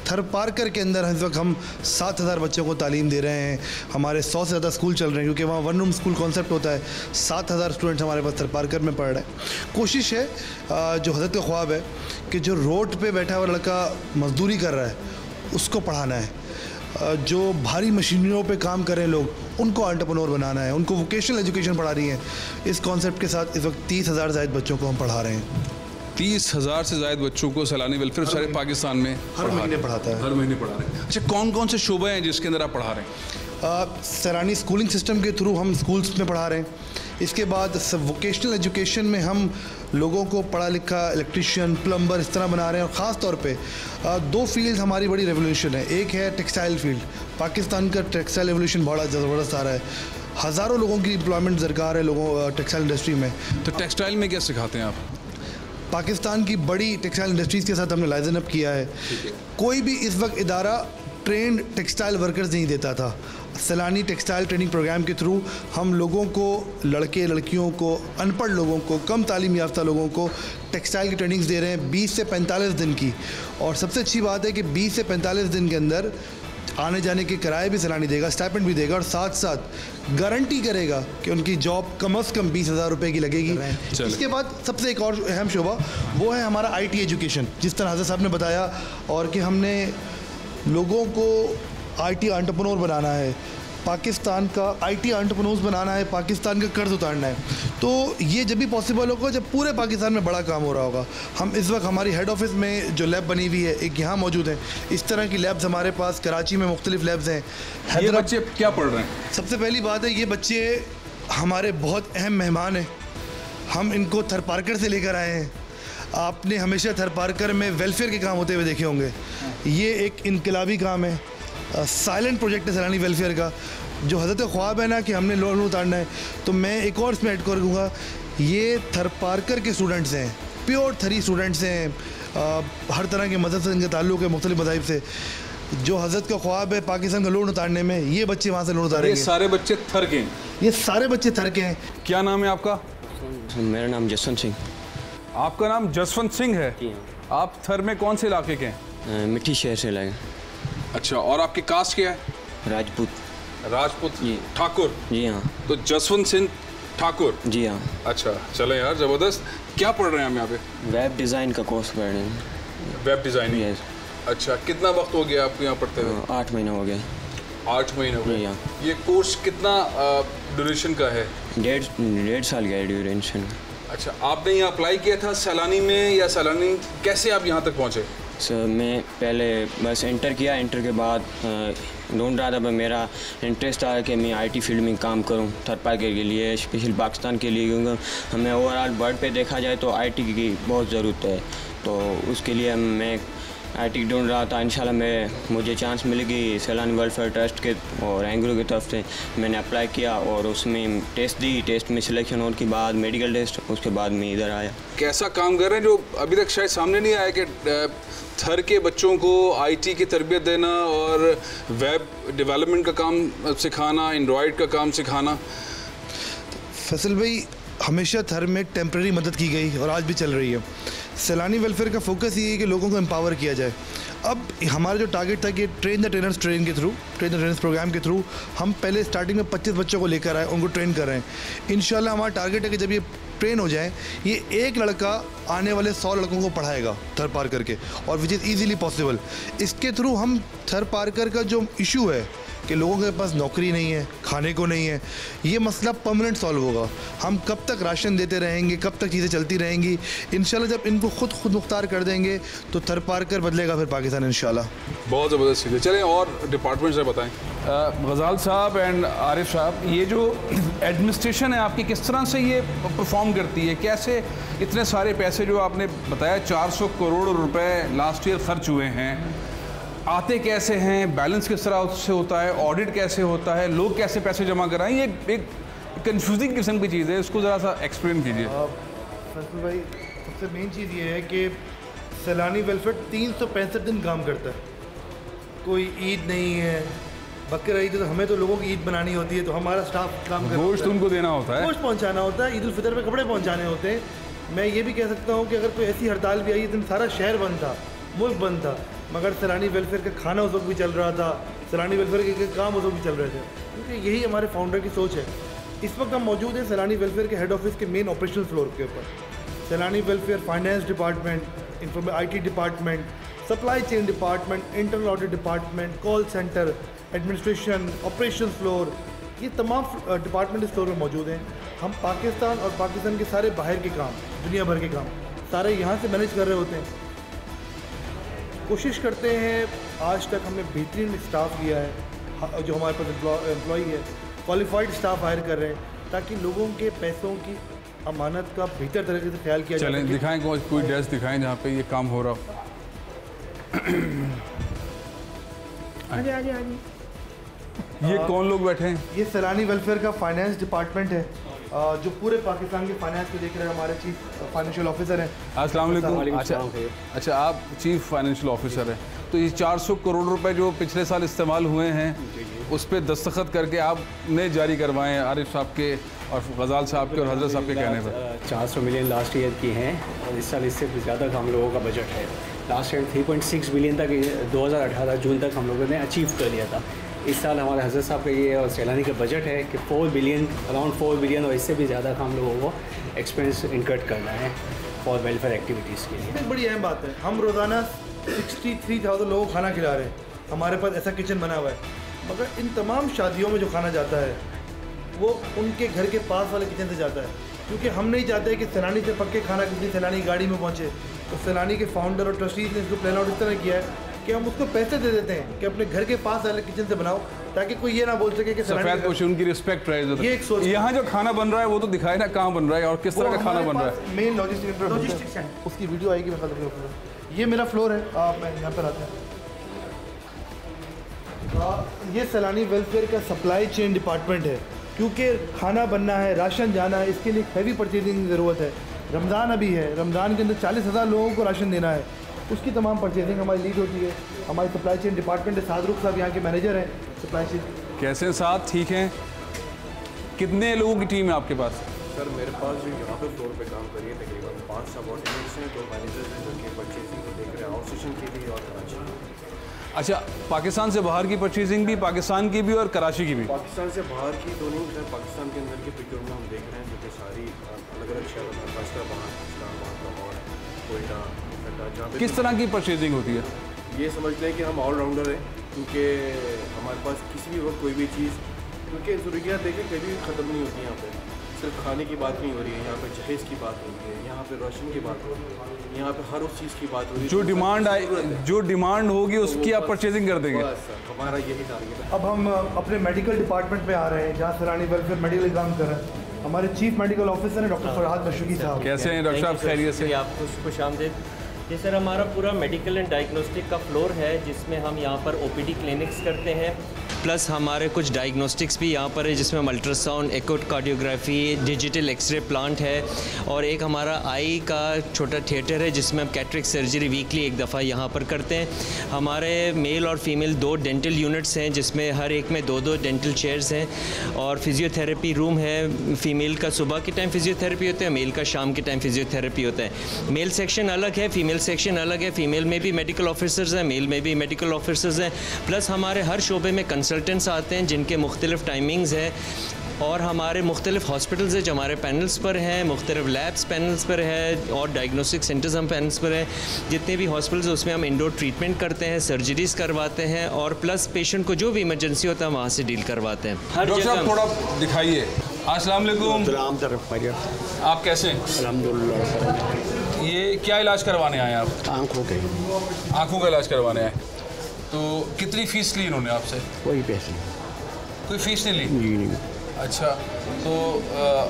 थरपारकर के अंदर इस वक्त हम 7,000 बच्चों को तालीम दे रहे हैं। हमारे 100 से ज़्यादा स्कूल चल रहे हैं क्योंकि वहाँ वन रूम स्कूल कॉन्सेप्ट होता है। 7,000 स्टूडेंट्स हमारे पास थरपारकर में पढ़ रहे हैं। कोशिश है, जो हज़रत का ख्वाब है कि जो रोड पे बैठा हुआ लड़का मजदूरी कर रहा है उसको पढ़ाना है, जो भारी मशीनरियों पे काम कर रहे हैं लोग उनको एंटरप्रेन्योर बनाना है, उनको वोकेशनल एजुकेशन पढ़ा रही है। इस कॉन्सेप्ट के साथ इस वक्त 30,000 ज़ायद बच्चों को हम पढ़ा रहे हैं। 30,000 से ज़ायद बच्चों को सैलानी वेलफेयर सारे पाकिस्तान में हर महीने पढ़ाता है। हर महीने पढ़ा रहे हैं। अच्छा, कौन कौन से शोबे हैं जिसके अंदर आप पढ़ा रहे हैं? सैलानी स्कूलिंग सिस्टम के थ्रू हम स्कूल्स में पढ़ा रहे हैं। इसके बाद वोकेशनल एजुकेशन में हम लोगों को पढ़ा लिखा इलेक्ट्रीशियन, प्लम्बर इस तरह बना रहे हैं। और ख़ास तौर पे 2 फील्ड हमारी बड़ी रेवोल्यूशन है। एक है टेक्सटाइल फील्ड, पाकिस्तान का टेक्सटाइल रेवोल्यूशन बड़ा ज़बरदस्त आ रहा है। हज़ारों लोगों की एम्प्लॉयमेंट दरकार है लोगों टेक्सटाइल इंडस्ट्री में। तो टेक्सटाइल में क्या सिखाते हैं आप? पाकिस्तान की बड़ी टेक्सटाइल इंडस्ट्रीज़ के साथ हमने लाइजन अप किया है। कोई भी इस वक्त इदारा ट्रेंड टेक्सटाइल वर्कर्स नहीं देता था। सैलानी टेक्सटाइल ट्रेनिंग प्रोग्राम के थ्रू हम लोगों को, लड़के लड़कियों को, अनपढ़ लोगों को, कम तालीम याफ्ता लोगों को टेक्सटाइल की ट्रेनिंग्स दे रहे हैं 20 से 45 दिन की। और सबसे अच्छी बात है कि 20 से 45 दिन के अंदर आने जाने के किराए भी सैलानी देगा, स्टाइपेंड भी देगा और साथ साथ गारंटी करेगा कि उनकी जॉब कम से कम 20,000 रुपये की लगेगी। इसके बाद सबसे एक और अहम शोबा वो है हमारा आईटी एजुकेशन, जिस तरह हज़रत साहब ने बताया, और कि हमने लोगों को आईटी एंटरप्रेन्योर बनाना है, पाकिस्तान का आईटी एंटरप्रेन्योर्स बनाना है, पाकिस्तान का कर्ज उतारना है। तो ये जब भी पॉसिबल होगा जब पूरे पाकिस्तान में बड़ा काम हो रहा होगा। हम इस वक्त हमारी हेड ऑफिस में जो लैब बनी हुई है, एक यहाँ मौजूद है। इस तरह की लैब्स हमारे पास कराची में मुख्तलिफ लैब्स हैं। ये बच्चे क्या पढ़ रहे हैं? सबसे पहली बात है, ये बच्चे हमारे बहुत अहम मेहमान हैं। हम इनको थरपारकर से लेकर आए हैं। आपने हमेशा थरपारकर में वेलफेयर के काम होते हुए देखे होंगे। ये एक इनकलाबी काम है, साइलेंट प्रोजेक्ट है सैलानी वेलफेयर का। जो हज़रत ख्वाब है ना कि हमने लोन उतारना है, तो मैं एक और इसमें ऐड कर दूँगा, ये थरपारकर के स्टूडेंट्स हैं, प्योर थरी स्टूडेंट्स हैं। हर तरह के मज़हब से इनका ताल्लुक़ है, मुख्तलिफ मज़ाहिब से। जो हज़रत का ख्वाब है पाकिस्तान का लोन उतारने में, ये बच्चे वहाँ से लोन उतारेंगे। ये सारे बच्चे थर के हैं? ये सारे बच्चे थर के हैं। क्या नाम है आपका? मेरा नाम जसवंत सिंह। आपका नाम जसवंत सिंह है? आप थर में कौन से इलाके के हैं? मिट्टी शहर से लाए। अच्छा, और आपकी कास्ट क्या है? राजपूत। राजपूत जी। ठाकुर? जी हाँ। तो जसवंत सिंह ठाकुर? जी हाँ। अच्छा, चले यार, ज़बरदस्त। क्या पढ़ रहे हैं हम यहाँ पे? वेब डिज़ाइन का कोर्स पढ़ रहे हैं। Web designing? यस। अच्छा, कितना वक्त हो गया आपको यहाँ पढ़ते हुए? 8 महीने हो गए। 8 महीने हो गए। हाँ। ये कोर्स कितना ड्यूरेशन का है? 1.5 साल का है ड्यूरेशन। अच्छा, आपने यहाँ अप्लाई किया था सैलानी में, या सैलानी कैसे आप यहाँ तक पहुँचे? सर मैं पहले बस इंटर किया, इंटर के बाद ढूंढ रहा था, पर मेरा इंटरेस्ट आया कि मैं आईटी फील्ड में काम करूं थरपारकर के लिए, स्पेशल पाकिस्तान के लिए, क्योंकि हमें ओवरऑल वर्ल्ड पे देखा जाए तो आईटी की बहुत ज़रूरत है। तो उसके लिए मैं आईटी ढूंढ रहा था। इंशाल्लाह मुझे चांस मिलेगी सैलानी वेलफेयर ट्रस्ट के और एंग्रो की तरफ से। मैंने अप्लाई किया और उसमें टेस्ट दी, टेस्ट में सिलेक्शन होने के बाद मेडिकल टेस्ट, उसके बाद मैं इधर आया। कैसा काम कर रहे हैं जो अभी तक शायद सामने नहीं आया, कि थर के बच्चों को आईटी की तरबियत देना और वेब डेवलपमेंट का काम सिखाना, एंड्रॉयड का काम सिखाना? फैसल भाई, हमेशा थर में टेम्प्रेरी मदद की गई और आज भी चल रही है। सैलानी वेलफेयर का फोकस ये है कि लोगों को एम्पावर किया जाए। अब हमारा जो टारगेट था कि ट्रेन द ट्रेनर्स ट्रेन के through, train the trainers programme के थ्रू हम पहले स्टार्टिंग में 25 बच्चों को लेकर आए, उनको ट्रेन कर रहे हैं। इंशाल्लाह हमारा टारगेट है कि जब ये ट्रेन हो जाए, ये एक लड़का आने वाले 100 लड़कों को पढ़ाएगा थर पार करके, और विच इज़ ईजीली पॉसिबल। इसके थ्रू हम थर पार कर का जो इशू है कि लोगों के पास नौकरी नहीं है, खाने को नहीं है, ये मसला परमानेंट सॉल्व होगा। हम कब तक राशन देते रहेंगे, कब तक चीज़ें चलती रहेंगी? इंशाल्लाह जब इनको खुद मुख्तार कर देंगे तो थर पार कर बदलेगा फिर पाकिस्तान इंशाल्लाह। बहुत ज़बरदस्त चीज़ है। चलें और डिपार्टमेंट से बताएं। गजाल साहब एंड आरिफ साहब, ये जो एडमिनिस्ट्रेशन है आपकी, किस तरह से ये परफॉर्म करती है? कैसे इतने सारे पैसे जो आपने बताया 400 करोड़ रुपए लास्ट ईयर खर्च हुए हैं, आते कैसे हैं, बैलेंस किस तरह से होता है, ऑडिट कैसे होता है, लोग कैसे पैसे जमा कराएं? ये एक कंफ्यूजिंग किस्म की चीज़ है, इसको ज़रा सा एक्सप्लेन कीजिए। फैसल भाई, सबसे मेन चीज़ ये है कि सैलानी वेलफेयर 365 दिन काम करता है। कोई ईद नहीं है, बकर ईद तो हमें तो लोगों की ईद बनानी होती है, तो हमारा स्टाफ काम करता है, गोश्त उनको देना होता है, गोश्त पहुँचाना होता है, ईद उल फितर पे कपड़े पहुँचाने होते हैं। मैं ये भी कह सकता हूँ कि अगर कोई ऐसी हड़ताल भी आई, दिन सारा शहर बंद था, मुल्क बंद था, मगर सैलानी वेलफेयर का खाना उस वक्त भी चल रहा था, सैलानी वेलफेयर के काम उस वक्त भी चल रहे थे, क्योंकि यही हमारे फाउंडर की सोच है। इस वक्त हम मौजूद हैं सैलानी वेलफेयर के हेड ऑफिस के मेन ऑपरेशनल फ्लोर के ऊपर। सैलानी welfare finance department, IT department, supply chain department, internal audit department, call centre, administration, operation floor, ये तमाम डिपार्टमेंट इस फ्लोर में मौजूद हैं। हम पाकिस्तान और पाकिस्तान के सारे बाहर के काम, दुनिया भर के काम सारे यहाँ से मैनेज कर रहे होते हैं। कोशिश करते हैं, आज तक हमने बेहतरीन स्टाफ लिया है, जो हमारे पास एम्प्लॉई है, क्वालिफाइड स्टाफ हायर कर रहे हैं, ताकि लोगों के पैसों की अमानत का बेहतर तरीके से ख्याल किया जाए। चलें दिखाएं, कोई डेस्क दिखाएं जहाँ पे ये काम हो रहा हो। ये कौन लोग बैठे हैं? ये सैलानी वेलफेयर का फाइनेंस डिपार्टमेंट है, जो पूरे पाकिस्तान के फाइनेंस को देख रहे हैं। हमारे चीफ फाइनेंशियल ऑफिसर हैं। अस्सलाम वालेकुम। अच्छा, आप चीफ फाइनेंशियल ऑफिसर हैं, तो ये 400 करोड़ रुपए जो पिछले साल इस्तेमाल हुए हैं, उस पर दस्तखत करके आपने जारी करवाएं आरिफ साहब के और गजाल साहब के और हजरत साहब के कहने पर। 400 मिलियन लास्ट ईयर की हैं, और इस साल इससे ज़्यादा का हम लोगों का बजट है। लास्ट ईयर 3.6 बिलियन तक 2018 जून तक हम लोगों ने अचीव कर लिया था। इस साल हमारे हज़रत साहब का ये और सैलानी का बजट है कि 4 बिलियन, अराउंड 4 बिलियन और इससे भी ज़्यादा का हम लोगों को एक्सपेंस इनकट करना है फॉर वेलफेयर एक्टिविटीज़ के लिए। एक बड़ी अहम बात है, हम रोज़ाना 63,000 लोगों को खाना खिला रहे हैं, हमारे पास ऐसा किचन बना हुआ है, मगर इन तमाम शादियों में जो खाना जाता है वो उनके घर के पास वाले किचन से जाता है, क्योंकि हम नहीं चाहते कि सैलानी से पक्के खाना किसी सैलानी गाड़ी में पहुँचे। तो सैलानी के फाउंडर और ट्रस्टीज़ ने इसको प्लान आउट इस तरह किया है कि हम उसको पैसे दे देते हैं कि अपने घर के पास वाले किचन से बनाओ, ताकि कोई ये ना बोल सके कि सफेद पोशी, उनकी रिस्पेक्ट रहे। ये एक सोच। यहाँ जो खाना बन रहा है वो तो दिखाए ना कहाँ बन रहा है और किस तरह का खाना बन रहा है। मेन लॉजिस्टिक्स है, उसकी वीडियो आएगी। ये मेरा फ्लोर है, आप मैं यहाँ पर आते हैं। ये सैलानी वेलफेयर का सप्लाई चेन डिपार्टमेंट है, क्योंकि खाना बनना है, राशन जाना है, इसके लिए हैवी परचेजिंग की ज़रूरत है। रमज़ान अभी है, रमज़ान के अंदर 40,000 लोगों को राशन देना है, उसकी तमाम परचेजिंग हमारी लीड होती है। हमारी सप्लाई चेन डिपार्टमेंट है, सादरुख साहब यहाँ के मैनेजर हैं सप्लाई चेन। कैसे हैं साहब? ठीक हैं। कितने लोगों की टीम है आपके पास? सर मेरे पास जो यहाँ पर फ्लोर पे काम करिए तकरीबन 5 सबऑर्डिनेट्स हैं, 2 मैनेजर्स हैं जो कि परचेजिंग को देख रहे हैं, आउटस्टेशन के लिए और कराची की। अच्छा, पाकिस्तान से बाहर की परचेजिंग भी, पाकिस्तान की भी और कराची की भी? पाकिस्तान से बाहर की दोनों है, पाकिस्तान के अंदर की प्रोक्योरमेंट हम देख रहे हैं, जो कि सारी अलग अलग शहरों में, फैसलाबाद, इस्लामाबाद, लाहौर, कोयटा, जहाँ पे किस तरह की परचेजिंग होती है? ये समझते हैं कि हम ऑलराउंडर हैं, क्योंकि हमारे पास किसी भी वक्त कोई भी चीज़, क्योंकि ज़रूरियात देखें कभी ख़त्म नहीं होती। यहाँ पे सिर्फ खाने की बात नहीं हो रही है, यहाँ पे जहेज़ की बात हो रही है, यहाँ पे राशन की बात हो रही है, यहाँ पे हर उस चीज़ की बात हो रही है। जो डिमांड होगी उसकी आप परचेजिंग कर देंगे? हमारा यही टारगेट है। अब हम अपने मेडिकल डिपार्टमेंट पे आ रहे हैं, जहाँ सैलानी वेलफेयर मेडिकल काम कर रहे हैं। हमारे चीफ मेडिकल ऑफिसर हैं डॉक्टर फरहाद मशूकी साहब। कैसे हैं डॉक्टर साहब? खैरियत से? आपको खुशामदीद। ये सर हमारा पूरा मेडिकल एंड डायग्नोस्टिक का फ्लोर है, जिसमें हम यहाँ पर OPD क्लिनिक्स करते हैं, प्लस हमारे कुछ डायग्नोस्टिक्स भी यहाँ पर है, जिसमें हम ultrasound, echocardiography, digital x ray plant है, और एक हमारा आई का छोटा थिएटर है जिसमें हम कैटरेक्ट सर्जरी वीकली एक दफ़ा यहाँ पर करते हैं। हमारे मेल और फीमेल 2 डेंटल यूनिट्स हैं जिसमें हर एक में 2-2 डेंटल चेयर्स हैं, और फिजियोथेरेपी रूम है। फीमेल का सुबह के टाइम फिजियोथेरेपी होता है, मेल का शाम के टाइम फिजियोथेरेपी होता है। मेल सेक्शन अलग है, फीमेल सेक्शन अलग है। फीमेल में भी मेडिकल ऑफिसर्स हैं, मेल में भी मेडिकल ऑफिसर्स हैं। प्लस हमारे हर शोबे में कंसल्टेंट्स आते हैं जिनके मुख्तलिफ टाइमिंग्स है, और हमारे मुख्तलिफ हॉस्पिटल्स हैं जो हमारे पैनल्स पर हैं, मुख्तलिफ लैब्स पैनल्स पर है, और डायग्नोस्टिक सेंटर्स हम पैनल्स पर हैं। जितने भी हॉस्पिटल्स उसमें हम इंडोर ट्रीटमेंट करते हैं, सर्जरीज करवाते हैं, और प्लस पेशेंट को जो भी इमरजेंसी होता है वहाँ से डील करवाते हैं। हर डॉक्टर साहब थोड़ा दिखाइए। अस्सलाम वालेकुम। आप कैसे हैं? अल्हम्दुलिल्लाह। ये क्या इलाज करवाने आए आप? आँखों के। आँखों का इलाज करवाने आए। तो कितनी फ़ीस ली इन्होंने आपसे? कोई पैसे कोई फ़ीस नहीं ली? जी नहीं। अच्छा, तो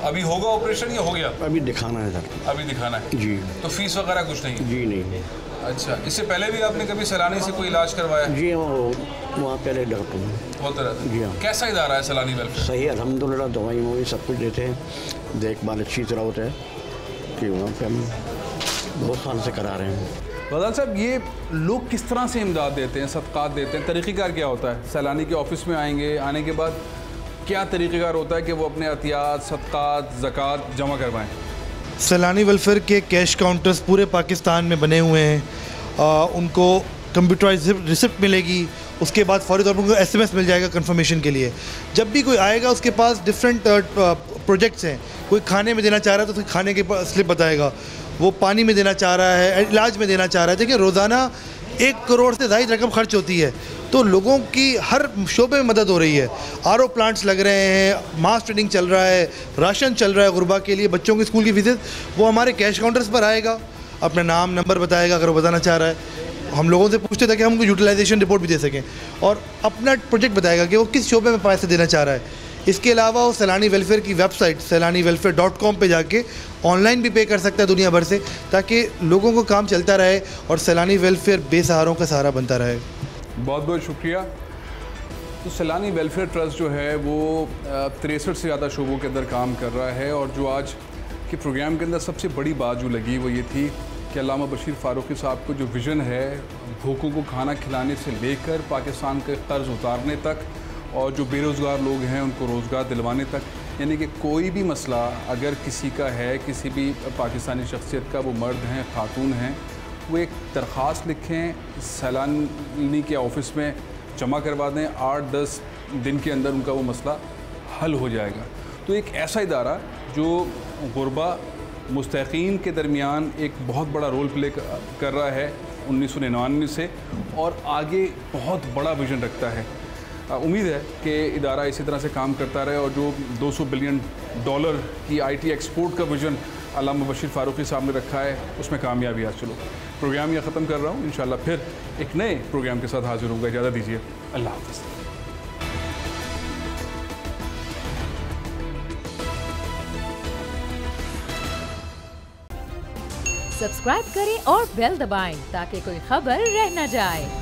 अभी होगा ऑपरेशन या हो गया? अभी दिखाना है सर। अभी दिखाना है जी। तो फीस वगैरह कुछ नहीं? जी नहीं। अच्छा, इससे पहले भी आपने कभी सैलानी से कोई इलाज करवाया? जी वहाँ पहले डॉक्टर होता रहता? जी हाँ। कैसा इदारा है सैलानी वेलफेयर? सही अल्हम्दुलिल्लाह, दवाई ववाई सब कुछ देते हैं, देखभाल अच्छी तरह होता है कि वहाँ पे हम बहुत साल से करा रहे हैं। बदल साहब, ये लोग किस तरह से इमदाद देते हैं, सदक़ात देते हैं? तरीक़ेकार क्या होता है? सैलानी के ऑफिस में आएंगे, आने के बाद क्या तरीक़ेकार होता है कि वो अपने अतियात, सदक़ात, ज़कात जमा करवाएं? सैलानी वेलफेयर के कैश काउंटर्स पूरे पाकिस्तान में बने हुए हैं। उनको कंप्यूटराइज रिसिप्ट मिलेगी, उसके बाद फौरी तौर पर उनको SMS मिल जाएगा कंफर्मेशन के लिए। जब भी कोई आएगा उसके पास डिफरेंट प्रोजेक्ट्स हैं। कोई खाने में देना चाह रहा है तो उसके खाने के स्लिप बताएगा, वो पानी में देना चाह रहा है, इलाज में देना चाह रहा है। देखिए रोज़ाना 1 करोड़ से ज़ायद रकम खर्च होती है, तो लोगों की हर शोबे में मदद हो रही है। RO प्लांट्स लग रहे हैं, मास ट्रेनिंग चल रहा है, राशन चल रहा है गुरबा के लिए, बच्चों की स्कूल की फीसेस, वो हमारे कैश काउंटर्स पर आएगा, अपना नाम नंबर बताएगा अगर वो बताना चाह रहा है। हम लोगों से पूछते थे कि हम उनको यूटिलाइजेशन रिपोर्ट भी दे सकें, और अपना प्रोजेक्ट बताएगा कि वो किस शोबे में पैसे देना चाह रहा है। इसके अलावा वो सैलानी वेलफेयर की वेबसाइट सैलानीवेलफेयर.com पे जाके ऑनलाइन भी पे कर सकता है दुनिया भर से, ताकि लोगों को काम चलता रहे और सैलानी वेलफेयर बेसहारों का सहारा बनता रहे। बहुत बहुत शुक्रिया। तो सैलानी वेलफेयर ट्रस्ट जो है वो 63 से ज़्यादा शोबों के अंदर काम कर रहा है, और जो आज के प्रोग्राम के अंदर सबसे बड़ी बात जो लगी वो ये थी कि अल्लामा बशीर फ़ारूक़ी साहब को जो विज़न है, भूखों को खाना खिलाने से लेकर पाकिस्तान के कर्ज़ उतारने तक, और जो बेरोज़गार लोग हैं उनको रोज़गार दिलवाने तक, यानी कि कोई भी मसला अगर किसी का है, किसी भी पाकिस्तानी शख्सियत का, वो मर्द हैं, खातून हैं, वो एक दरख्वास्त लिखें, सैलानी के ऑफ़िस में जमा करवा दें, 8-10 दिन के अंदर उनका वो मसला हल हो जाएगा। तो एक ऐसा इदारा जो गुरबा मुस्तहीक़ीन के दरमियान एक बहुत बड़ा रोल प्ले कर रहा है 1999 से, और आगे बहुत बड़ा विज़न रखता है। उम्मीद है कि इदारा इसी तरह से काम करता रहे, और जो $200 बिलियन की IT एक्सपोर्ट का विज़न अल्लामा बशीर फ़ारूक़ी साहब ने रखा है, उसमें कामयाबी हासिल हो। प्रोग्राम यह ख़त्म कर रहा हूँ, इंशाल्लाह फिर एक नए प्रोग्राम के साथ हाजिर होगा। इजाज़त दीजिए, अल्लाह हाफ़िज़। सब्सक्राइब करें और बेल दबाएं ताकि कोई खबर रह न जाए।